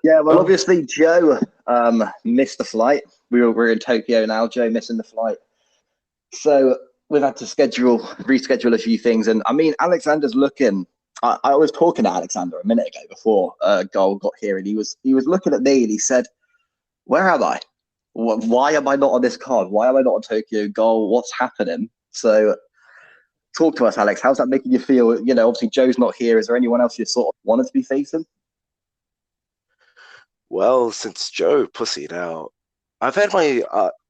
Yeah, well, obviously Joe missed the flight. We're in Tokyo now. Joe missing the flight, so we've had to reschedule a few things. And I mean, Alexander's looking. I was talking to Alexander a minute ago before Goal got here, and he was looking at me and he said, "Where am I? Why am I not on this card? Why am I not on Tokyo Goal? What's happening?" So, talk to us, Alex. How's that making you feel? You know, obviously Joe's not here. Is there anyone else you sort of wanted to be facing? Well, since Joe pussied out, I've had my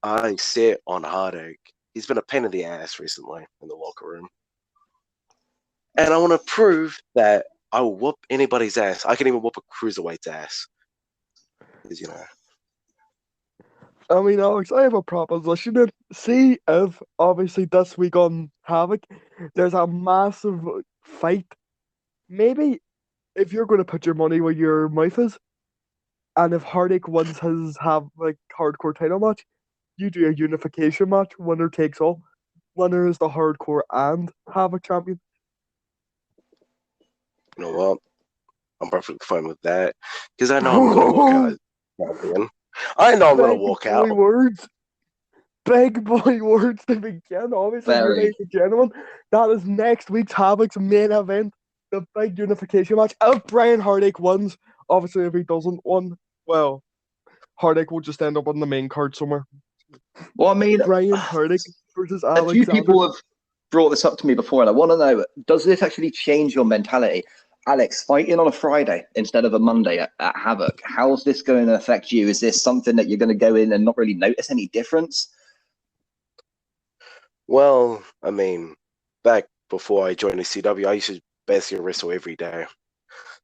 eye set on Hardik. He's been a pain in the ass recently in the locker room. And I want to prove that I will whoop anybody's ass. I can even whoop a cruiserweight's ass. Because, you know. I mean, Alex, I have a proposition. And see if, obviously, this week on Havoc, there's a massive fight. Maybe if you're going to put your money where your mouth is, and if Hardik wins his hardcore title match, you do a unification match, winner takes all. Winner is the hardcore and Havoc champion. You know what? I'm perfectly fine with that. Because I know I'm going to walk out as champion. I know I'm going to walk out. Big boy words to begin, obviously, ladies and gentlemen. That is next week's Havoc's main event, the big unification match. If Brian Hardik wins, obviously, if he doesn't win, well, Hardik will just end up on the main card somewhere. Well, I mean, Brian Hardik versus Alexander. A few people have brought this up to me before, and I want to know, does this actually change your mentality? Alex, fighting on a Friday instead of a Monday at Havoc, how's this going to affect you? Is this something that you're going to go in and not really notice any difference? Well, I mean, back before I joined the SCW, I used to basically wrestle every day.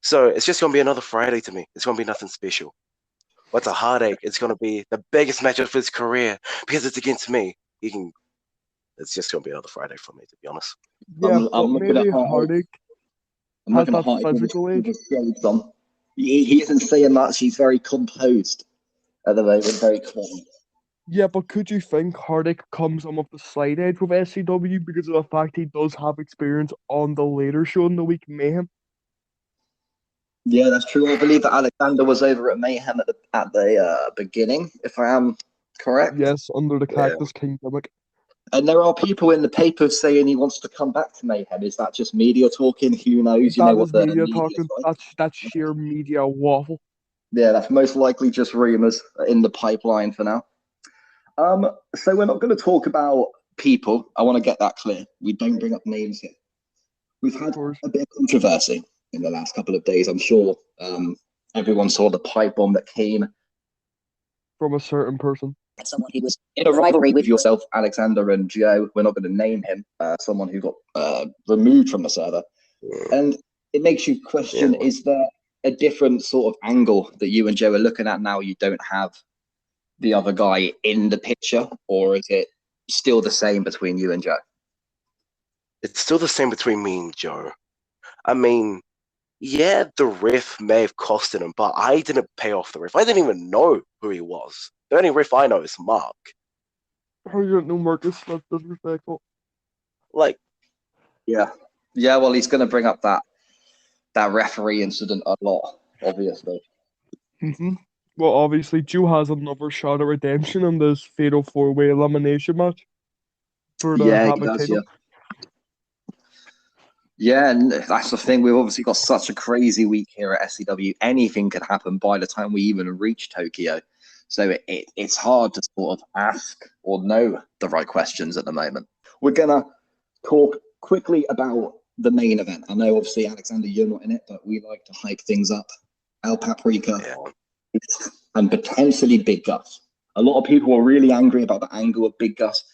So it's just going to be another Friday to me. It's going to be nothing special. What's a heartache? It's going to be the biggest match of his career because it's against me. It's just going to be another Friday for me, to be honest. Yeah, I'm maybe Hardik has that physical age. He isn't saying much. He's very composed at the moment, very calm. Yeah, but could you think Hardik comes on with the slight edge with SCW because of the fact he does have experience on the later show in the week, Mayhem? Yeah, that's true. I believe that Alexander was over at Mayhem at the beginning, if I am correct. Yes, under the Cactus King gimmick. And there are people in the papers saying he wants to come back to Mayhem. Is that just media talking? Who knows? You know what the media talking. Like. That's sheer media waffle. Yeah, that's most likely just rumors in the pipeline for now. So we're not going to talk about people. I want to get that clear. We don't bring up names here. We've had a bit of controversy in the last couple of days. I'm sure everyone saw the pipe bomb that came from a certain person. Someone who was in a rivalry with yourself, Alexander and Joe. We're not going to name him. Someone who got removed from the server. And it makes you question, is there a different sort of angle that you and Joe are looking at now? You don't have the other guy in the picture, or is it still the same between you and Joe? It's still the same between me and Joe. I mean, yeah, the ref may have costed him, but I didn't pay off the ref. I didn't even know who he was. The only ref I know is Mark. How you don't know Marcus? That's disrespectful. Yeah. Well, he's going to bring up that referee incident a lot, obviously. Mm-hmm. Well, obviously, Joe has another shot at redemption in this fatal four-way elimination match for the Havoc title. Yeah, and that's the thing. We've obviously got such a crazy week here at SCW. Anything could happen by the time we even reach Tokyo. So it's hard to sort of ask or know the right questions at the moment. We're going to talk quickly about the main event. I know, obviously, Alexander, you're not in it, but we like to hype things up. El Paprika and potentially Big Gus. A lot of people are really angry about the angle of Big Gus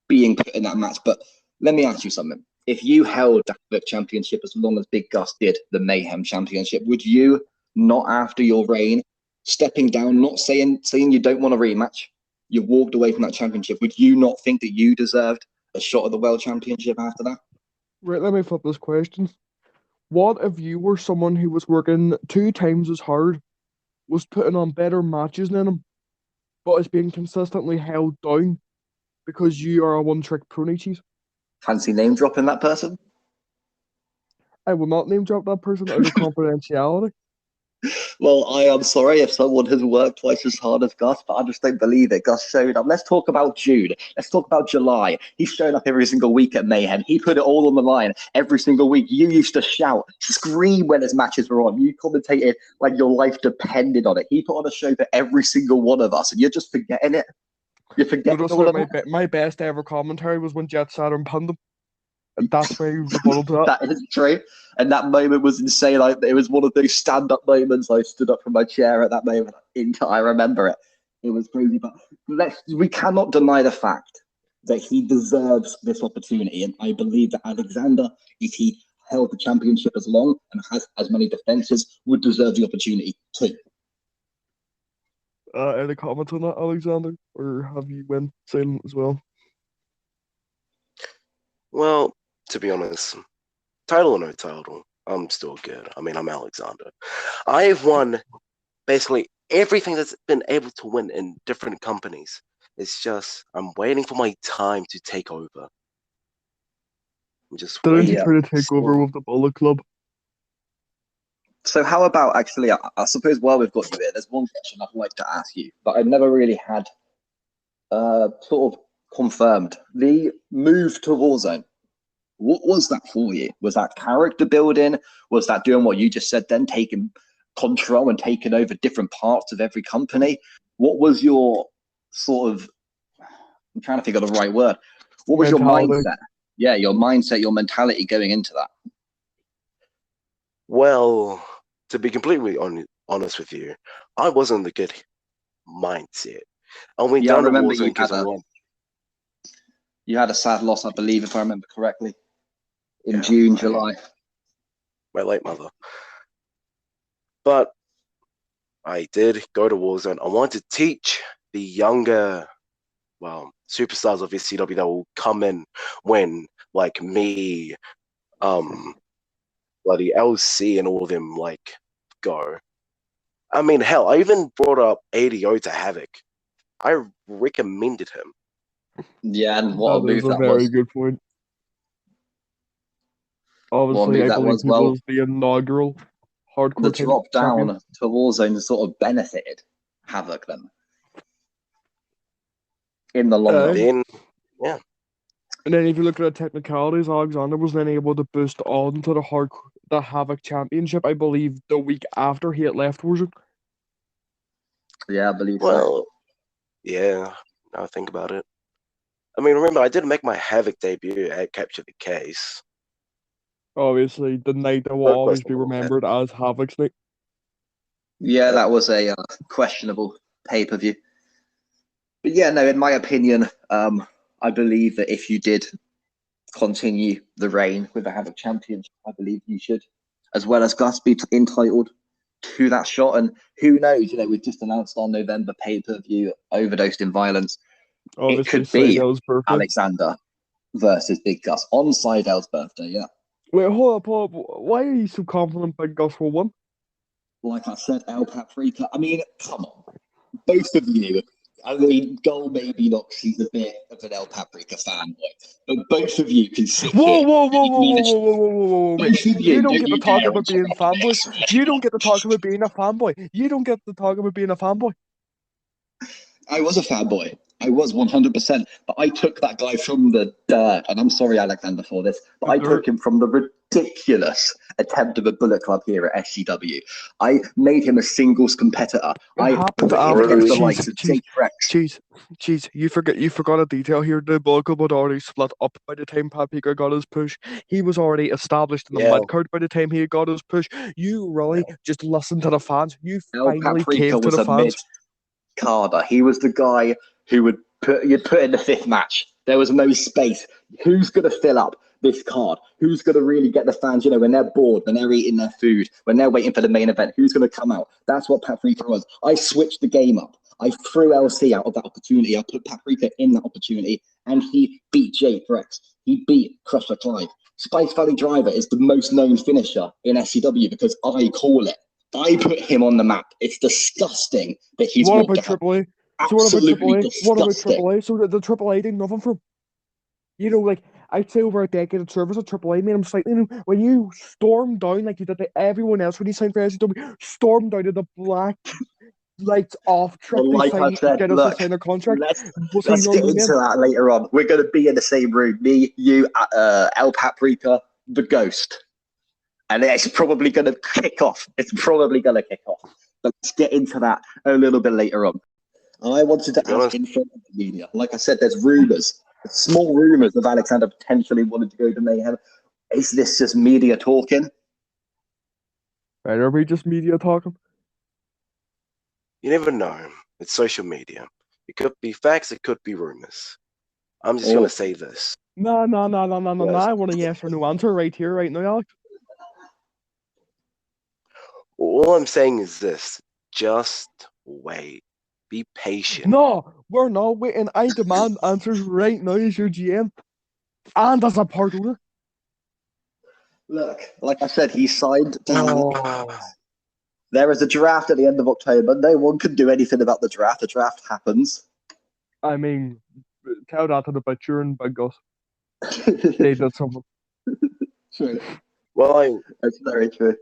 being put in that match. But let me ask you something. If you held the Havoc Championship as long as Big Gus did the Mayhem Championship, would you, not after your reign, stepping down, not saying you don't want a rematch, you walked away from that championship, would you not think that you deserved a shot at the World Championship after that? Right, let me flip this question. What if you were someone who was working 2 times as hard, was putting on better matches than him, but is being consistently held down because you are a one-trick pony cheese? Fancy name dropping that person? I will not name drop that person out of confidentiality. Well, I am sorry if someone has worked twice as hard as Gus, but I just don't believe it. Gus showed up. Let's talk about June. Let's talk about July. He's shown up every single week at Mayhem. He put it all on the line every single week. You used to shout, scream when his matches were on. You commentated like your life depended on it. He put on a show for every single one of us, and you're just forgetting it. You're forgetting Notice all that of that. my best ever commentary was when Jet Saturn punned him. And that's why he rebutted to that. That is true. And that moment was insane. It was one of those stand-up moments. I stood up from my chair at that moment. I remember it. It was crazy. But we cannot deny the fact that he deserves this opportunity. And I believe that Alexander, if he held the championship as long and has as many defenses, would deserve the opportunity too. Any comments on that, Alexander? Or have you went silent as well? Well, to be honest, title or no title, I'm still good. I mean, I'm Alexander. I've won basically everything that's been able to win in different companies. It's just I'm waiting for my time to take over. I'm just Didn't waiting. you try to take over with the Bullet Club? So how about actually, I suppose while we've got you here, there's one question I'd like to ask you that I've never really had sort of confirmed. The move to Warzone, what was that for you? Was that character building? Was that doing what you just said then, taking control and taking over different parts of every company? What was your sort of, I'm trying to think of the right word. What was Mentality. your mindset? Yeah, your mindset, your mentality going into that. Well, to be completely honest with you, I wasn't in the good mindset. I went down to Warzone because I won. You had a sad loss, I believe, if I remember correctly, in June, July. My late mother. But I did go to Warzone. I wanted to teach the younger, superstars of SCW that will come in when, like me, bloody LC and all of them, go. I mean, hell, I even brought up ADO to Havoc. I recommended him. Yeah, and what a move that was. That is a very good point. Obviously, I believe it was the inaugural hardcore. The drop down to Warzone sort of benefited Havoc then. In the long run. Yeah. And then if you look at the technicalities, Alexander was then able to boost on to the Havoc Championship, I believe, the week after he had left Warzone. Yeah, I believe so. Yeah, now I think about it. I mean, remember, I did make my Havoc debut at Capture the Case. Obviously, the night that will always be remembered as Havoc's night. Yeah, that was a questionable pay-per-view. But yeah, no, in my opinion, I believe that if you did continue the reign with the Havoc Championship, I believe you should, as well as Gus, be entitled to that shot. And who knows, we've just announced our November pay-per-view, Overdosed in Violence. Obviously, it could be birthday. Alexander versus Big Gus on Seidel's birthday, yeah. Wait, hold up. Why are you so confident Big Gus will win? Like I said, El Paprika. I mean, come on. Both of you. I mean, Goal maybe not, she's a bit of an El Paprika fanboy. But both of you can sit Whoa. You don't get to talk about being fanboy. You don't get to talk about being a fanboy. You don't get to talk about being a fanboy. I was a fanboy. I was 100%. But I took that guy from the dirt. And I'm sorry, Alexander, for this. But I took him from the ridiculous attempt of a Bullet Club here at SCW. I made him a singles competitor. I put him against the likes of Jake Rex. Jeez, you forgot a detail here. The Bullet Club had already split up by the time Paprika got his push. He was already established in the mid card by the time he got his push. You really just listened to the fans. You finally caved to the fans. Carter. He was the guy who you'd put in the fifth match. There was no space. Who's going to fill up this card? Who's going to really get the fans, when they're bored, when they're eating their food, when they're waiting for the main event? Who's going to come out? That's what Paprika was. I switched the game up. I threw LC out of that opportunity. I put Paprika in that opportunity, and he beat Jake Rex. He beat Crusher Clive. Spice Valley Driver is the most known finisher in SCW because I call it. I put him on the map. It's disgusting that he's What about AAA? Absolutely What about disgusting. AAA? So the AAA did nothing for him. I'd say over a decade of service at AAA made him slightly new. When you stormed down like you did to everyone else when he signed for SCW, stormed out of the black lights off trick Well, to like I sign, said, get us to look, sign a contract. let's Was he let's not get new into then? that later on. We're going to be in the same room, me, you, El Paprika, the Ghost, and it's probably going to kick off. It's probably going to kick off. But let's get into that a little bit later on. I wanted to be ask honest, in front of the media. Like I said, there's rumours, small rumours of Alexander potentially wanting to go to Mayhem. Is this just media talking? Right, are we just media talking? you never know. It's social media. It could be facts. It could be rumors. I'm just gonna say this. No. Yes. I want a yes or no answer right here, right now, Alex. All I'm saying is this: just wait. Be patient. No, we're not waiting. I demand answers right now as your GM and as a part owner. Look, like I said, he signed. Oh, There is a draft at the end of October. No one can do anything about the draft. The draft happens. I mean, tell that to the butcher and Big Gus. They did something. True. well, That's very true.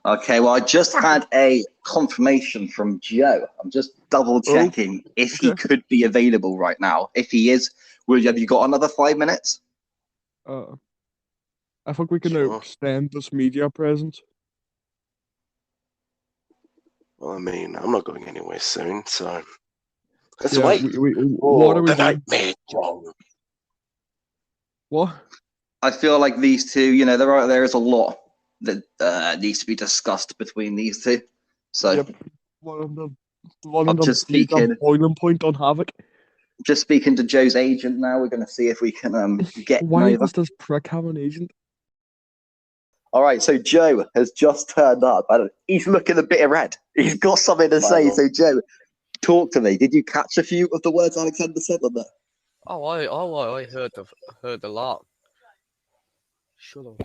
Okay, well, I just had a confirmation from Joe. I'm just double checking if he okay. could be available right now. If he is, have you got another 5 minutes? I think we can Sure. extend this media presence. well, I mean, I'm not going anywhere soon, so let's Yeah, wait. what are we the doing? nightmare, John. What? I feel like these two, there is a lot that needs to be discussed between these two. So Yep. One of them. One I'm of them. just He's a speaking. boiling point on Havoc. Just speaking to Joe's agent now. We're going to see if we can get him Why over. does this prick have an agent? All right, so Joe has just turned up. He's looking a bit red. He's got something to say. So Joe, talk to me. Did you catch a few of the words Alexander said on that? I heard a lot. Shut up.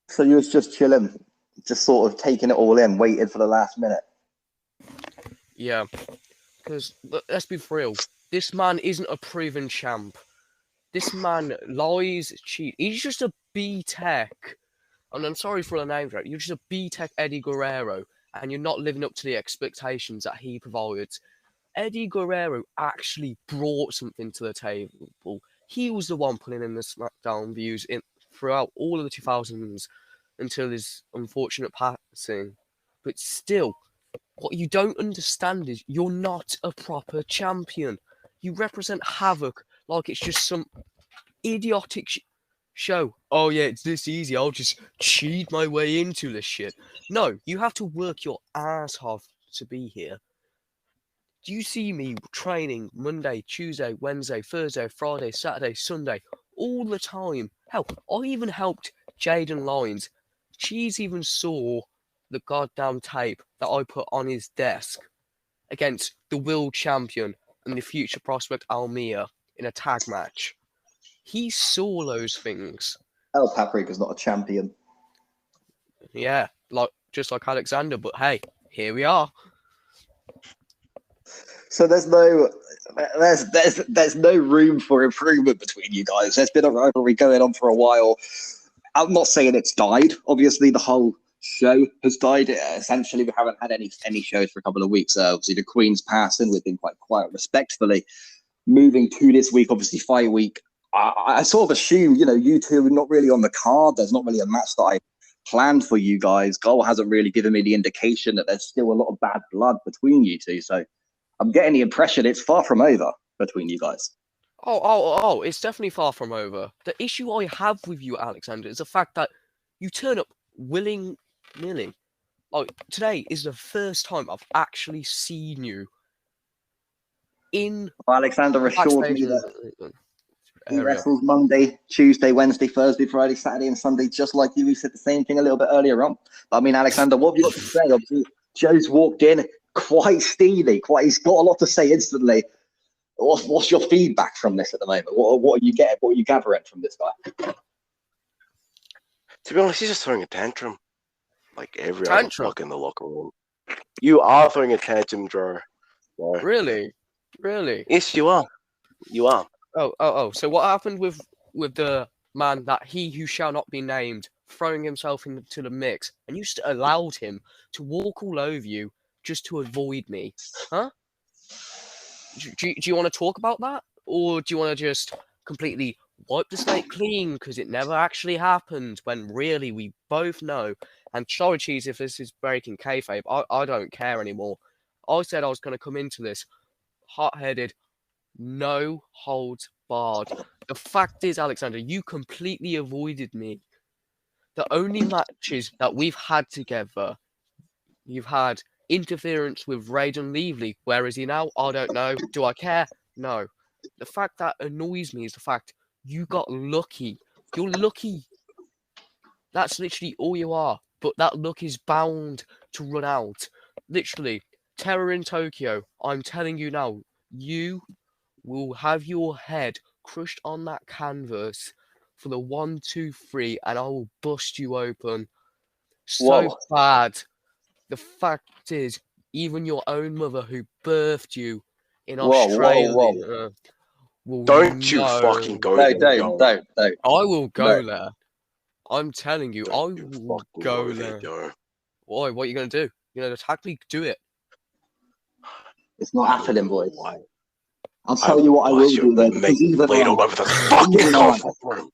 So you was just chilling, just sort of taking it all in, waiting for the last minute. Yeah, because let's be real. This man isn't a proven champ. This man lies, cheat. He's just a B-Tech. And I'm sorry for the names, right? You're just a B-Tech Eddie Guerrero, and you're not living up to the expectations that he provides. Eddie Guerrero actually brought something to the table. He was the one putting in the SmackDown views throughout all of the 2000s until his unfortunate passing. But still, what you don't understand is you're not a proper champion. You represent Havoc like it's just some idiotic show. Oh yeah, it's this easy. I'll just cheat my way into this shit. No, you have to work your ass off to be here. Do you see me training Monday, Tuesday, Wednesday, Thursday, Friday, Saturday, Sunday, all the time? Hell, I even helped Jaden Lyons. She's even saw the goddamn tape that I put on his desk against the world champion and the future prospect Almia in a tag match. He saw those things. El Paprika's not a champion. Yeah, just like Alexander, but hey, here we are. So there's no room for improvement between you guys. There's been a rivalry going on for a while. I'm not saying it's died. Obviously, the whole show has died. Essentially, we haven't had any shows for a couple of weeks. Obviously, the Queen's passing. We've been quite quiet, respectfully. Moving to this week, obviously, fight week. I sort of assume, you two are not really on the card. There's not really a match that I planned for you guys. Goal hasn't really given me the indication that there's still a lot of bad blood between you two. So I'm getting the impression it's far from over between you guys. Oh, it's definitely far from over. The issue I have with you, Alexander, is the fact that you turn up willy-nilly. Like, today is the first time I've actually seen you in Alexander assured me that he area. wrestles Monday, Tuesday, Wednesday, Thursday, Friday, Saturday, and Sunday, just like you. He said the same thing a little bit earlier on. But I mean, Alexander, what have you got to say? Obviously, Joe's walked in quite steely. He's got a lot to say instantly. What's your feedback from this at the moment? What are you getting? What are you gathering from this guy? To be honest, he's just throwing a tantrum, like every other Tantrum? fuck in the locker room. You are throwing a tantrum, Drew. Really? Yes, you are. You are. So what happened with the man that he who shall not be named throwing himself into the mix, and you still allowed him to walk all over you just to avoid me, huh? Do you want to talk about that, or do you want to just completely wipe the slate clean because it never actually happened? When really we both know. And sorry, Cheese, if this is breaking kayfabe, I don't care anymore. I said I was going to come into this hot-headed, no holds barred. The fact is, Alexander, you completely avoided me. The only matches that we've had together, you've had interference with Raiden Leavely. Where is he now? I don't know. Do I care? No. The fact that annoys me is the fact you got lucky. You're lucky. That's literally all you are. But that luck is bound to run out. Literally, Terror in Tokyo, I'm telling you now, you will have your head crushed on that canvas for the 1, 2, 3, and I will bust you open. So Whoa. bad. The fact is, even your own mother who birthed you in Whoa, Australia whoa. will Don't you know. fucking go No, there, don't. I will go No. there. I'm telling you, I Don't you will fucking go there, there. Joe. Why? What are you going to do? You're going to attack me? Do it. It's not happening, boys. Why? I'll tell you what I will do then, Make because even laid all over the fucking even conference room.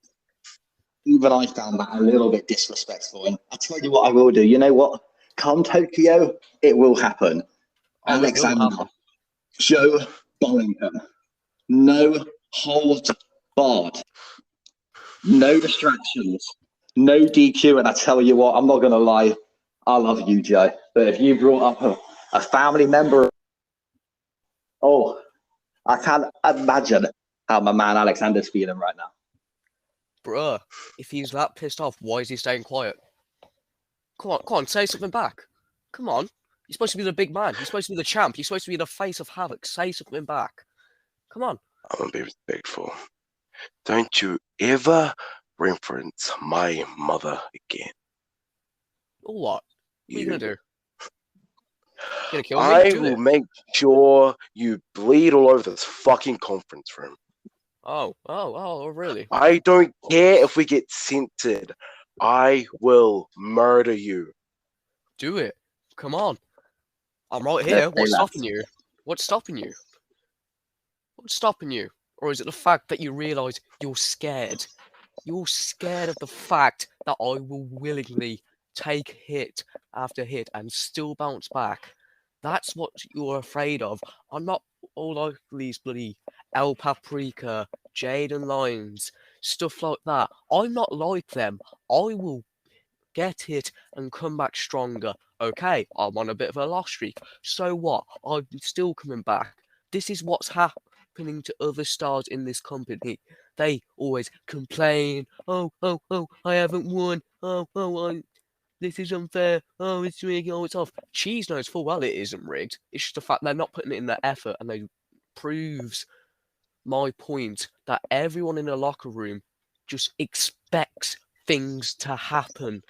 I found that a little bit disrespectful. And I'll tell you what I will do. You know what? Come Tokyo, it will happen. Oh, it will Alexander, happen. Joe Bollington, no hold barred, no distractions, no DQ. And I tell you what, I'm not going to lie, I love you, Joe. But if you brought up a family member, oh, I can't imagine how my man Alexander's feeling right now. Bruh, if he's that pissed off, why is he staying quiet? Come on, say something back. Come on. You're supposed to be the big man. You're supposed to be the champ. You're supposed to be the face of Havoc. Say something back. Come on. I'm gonna be respectful. Don't you ever reference my mother again. Or what? What are you going to do? You going to kill me? I Do will it. make sure you bleed all over this fucking conference room. Oh, really? I don't care if we get censored. I will murder you. Do it. Come on. I'm right here. What's stopping you? What's stopping you? What's stopping you? Or is it the fact that you realise you're scared? You're scared of the fact that I will willingly take hit after hit and still bounce back. That's what you're afraid of. I'm not all like these bloody El Paprika, Jaden Lines, stuff like that. I'm not like them. I will get hit and come back stronger. Okay, I'm on a bit of a loss streak. So what? I'm still coming back. This is what's happening to other stars in this company. They always complain. Oh, I haven't won. This is unfair. Oh, it's rigged. Oh, it's off. Cheese knows full well it isn't rigged. It's just the fact they're not putting it in their effort, and they proves my point that everyone in the locker room just expects things to happen.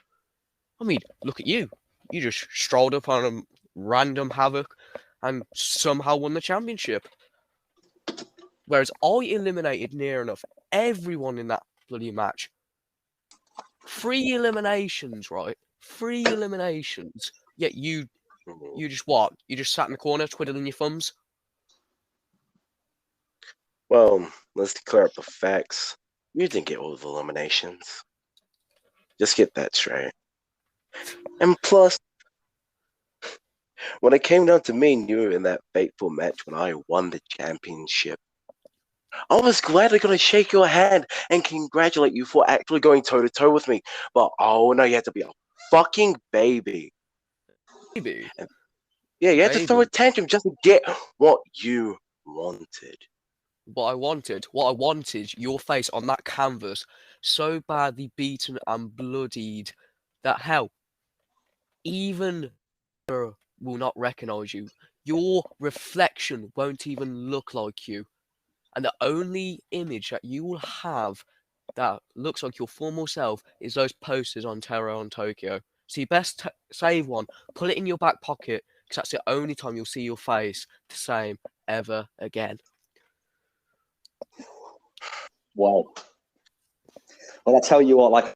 I mean, look at you. You just strolled up on a random Havoc and somehow won the championship. Whereas I eliminated near enough everyone in that bloody match. 3 eliminations, right? 3 eliminations. Yet you just what? You just sat in the corner twiddling your thumbs? Well, let's clear up the facts. You didn't get all the eliminations. Just get that straight. And plus, when it came down to me and you in that fateful match when I won the championship, I was gladly going to shake your hand and congratulate you for actually going toe-to-toe with me. But, oh, no, you had to be a fucking baby. Maybe. Yeah, you had to throw a tantrum just to get what you wanted. What I wanted, your face on that canvas, so badly beaten and bloodied that hell, even will not recognize you. Your reflection won't even look like you. And the only image that you will have that looks like your formal self is those posters on Terror on Tokyo. So you best save one, put it in your back pocket, because that's the only time you'll see your face the same ever again. Well, I'll tell you what, like,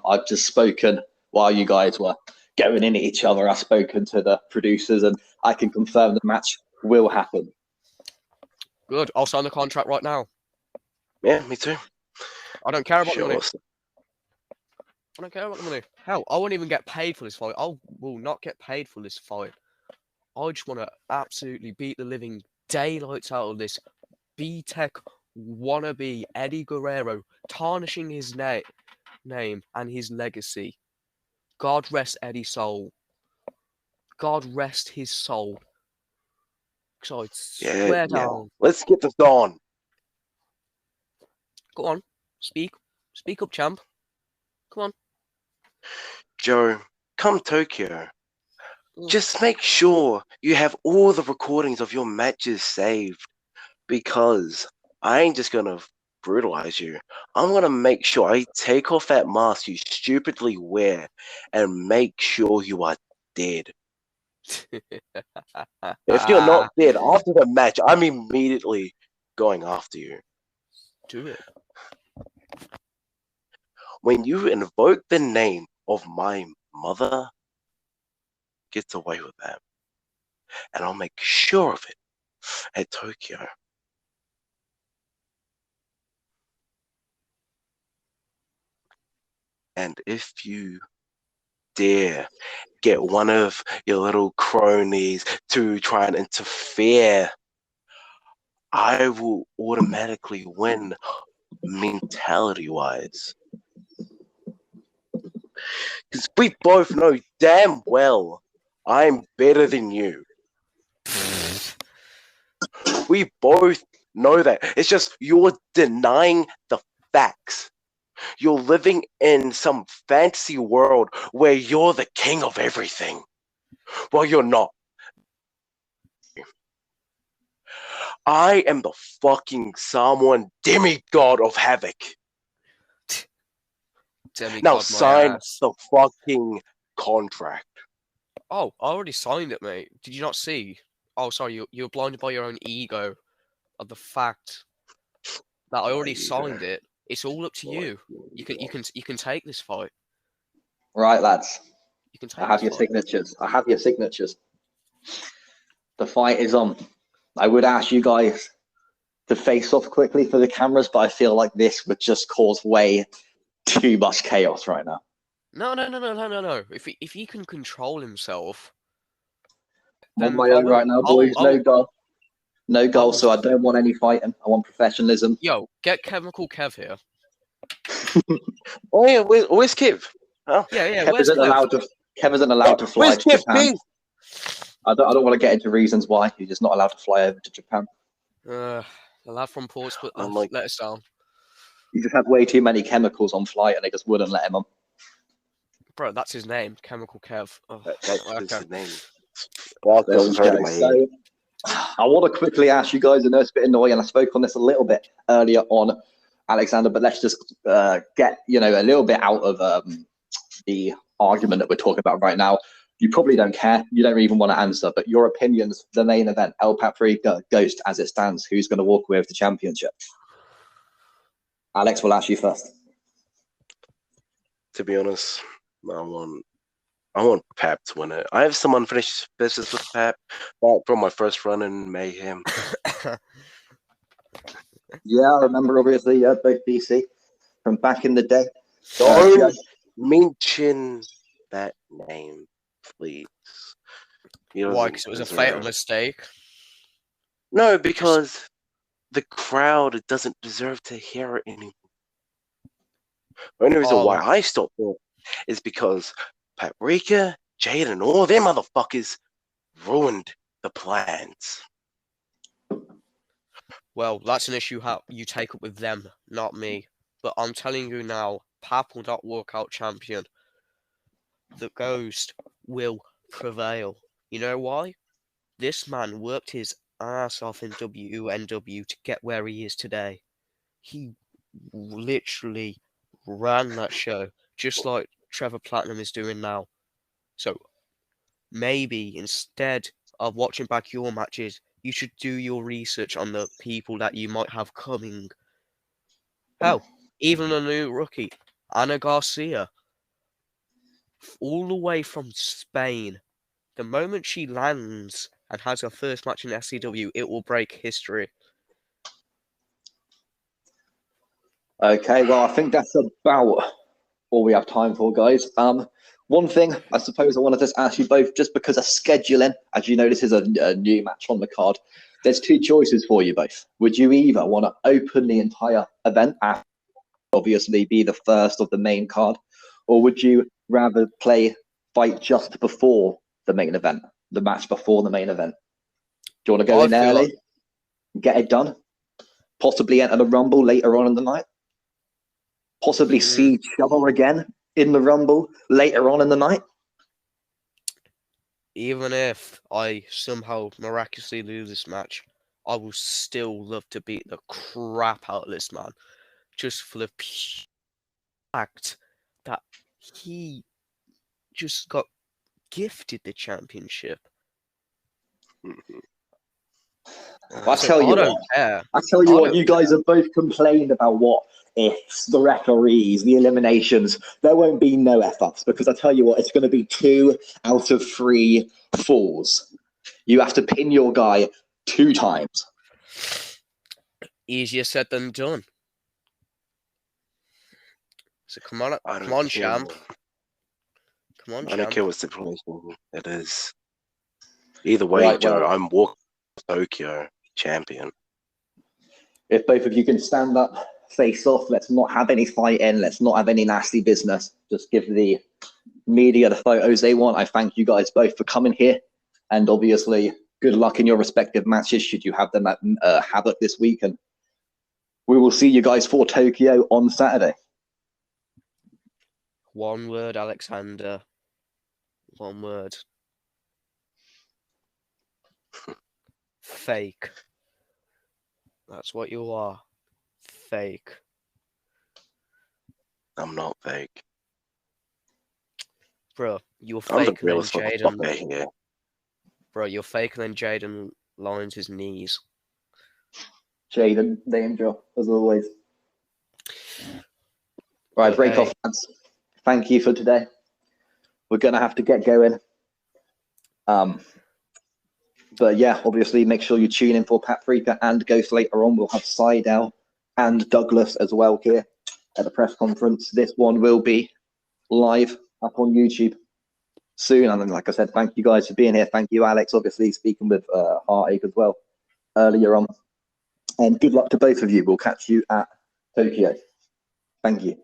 I've just spoken while you guys were going in at each other. I've spoken to the producers, and I can confirm the match will happen. Good. I'll sign the contract right now. Yeah, me too. I don't care about the money. Sure. I don't care about the money. Hell, I won't even get paid for this fight. I will not get paid for this fight. I just want to absolutely beat the living daylights out of this B-Tech wannabe Eddie Guerrero, tarnishing his name and his legacy. God rest Eddie's soul. God rest his soul. So I swear down. Let's get this on. Go on. Speak up, champ. Come on. Joe, come Tokyo. Just make sure you have all the recordings of your matches saved, because I ain't just gonna brutalize you. I'm gonna make sure I take off that mask you stupidly wear and make sure you are dead. If you're not dead after the match, I'm immediately going after you. Do it. When you invoke the name of my mother, gets away with that. And I'll make sure of it at Tokyo. And if you dare get one of your little cronies to try and interfere, I will automatically win mentality-wise. Because we both know damn well I'm better than you. We both know that. It's just you're denying the facts. You're living in some fantasy world where you're the king of everything. Well, you're not. I am the fucking Samoan demigod of Havoc. Now sign the fucking contract. Oh, I already signed it, mate. Did you not see? Oh, sorry, you were blinded by your own ego of the fact that I already signed it. It's all up to you. You can take this fight. Right, lads. You can take I have your signatures. I have your signatures. The fight is on. I would ask you guys to face off quickly for the cameras, but I feel like this would just cause way too much chaos right now. No. If he can control himself, I'm on my own right now, boys. No goal. So I don't want any fighting. I want professionalism. Yo, get Chemical Kev here. Oh yeah, where's Kev? Oh. Yeah. Kev isn't allowed to fly where's to Kev, Japan. I don't want to get into reasons why he's just not allowed to fly over to Japan. The lad from Portsmouth let us down. He just had way too many chemicals on flight, and they just wouldn't let him on. Bro, that's his name, Chemical Kev. Oh, that's his name. So, I want to quickly ask you guys, I know it's a bit annoying, I spoke on this a little bit earlier on, Alexander, but let's just get a little bit out of the argument that we're talking about right now. You probably don't care, you don't even want to answer, but your opinions, the main event, El Paprika, Ghost, as it stands, who's going to walk away with the championship? Alex, we'll ask you first. To be honest, I want Pap to win it. I have some unfinished business with Pap from my first run in Mayhem. Yeah, I remember, obviously, both BC from back in the day. Don't mention that name, please. Why? Because it was a fatal mistake? No, because the crowd doesn't deserve to hear it anymore. The only reason why I stopped it is because Paprika, Jade, and all them motherfuckers ruined the plans. Well, that's an issue you take up with them, not me. But I'm telling you now, Pap will not walk out champion. The Ghost will prevail. You know why? This man worked his ass off in WNW to get where he is today. He literally ran that show, just like Trevor Platinum is doing now. So maybe instead of watching back your matches, you should do your research on the people that you might have coming Hell, even a new rookie, Ana Garcia, all the way from Spain. The moment she lands and has her first match in SCW, it will break history. Okay, well, I think that's about all we have time for, guys. One thing I suppose I wanted to ask you both, just because of scheduling, as you know, this is a new match on the card. There's two choices for you both. Would you either want to open the entire event, and obviously be the first of the main card, or would you rather fight just before the main event, the match before the main event? Do you want to go in early, get it done, possibly enter the Rumble later on in the night? Possibly see each other again in the Rumble later on in the night? Even if I somehow miraculously lose this match, I will still love to beat the crap out of this man. Just for the fact that he just got gifted the championship. I tell you what, you guys have both complained about what ifs, the referees, the eliminations. There won't be no F-ups, because I tell you what, it's going to be 2 out of 3 falls. You have to pin your guy 2 times. Easier said than done. So come on, champ. Come on, champ. I don't care what stipulation it is. Either way, right, Joe, I'm walking Tokyo champion. If both of you can stand up, face off, let's not have any fighting, let's not have any nasty business. Just give the media the photos they want. I thank you guys both for coming here, and obviously good luck in your respective matches should you have them at Havoc this week, and we will see you guys for Tokyo on Saturday. One word, Alexander. One word. Fake. That's what you are. Fake. I'm not fake. Bro, you're fake and then Jaden. Bro, you're fake and then Jaden lines his knees. Jaden, name drop, as always. Right, break off, lads. Thank you for today. We're going to have to get going. But yeah, obviously make sure you tune in for Paprika and Ghost later on. We'll have Seidel and Douglas as well here at the press conference. This one will be live up on YouTube soon. And then, like I said, thank you guys for being here. Thank you, Alex, obviously speaking with Hardik as well earlier on. And good luck to both of you. We'll catch you at Tokyo. Thank you.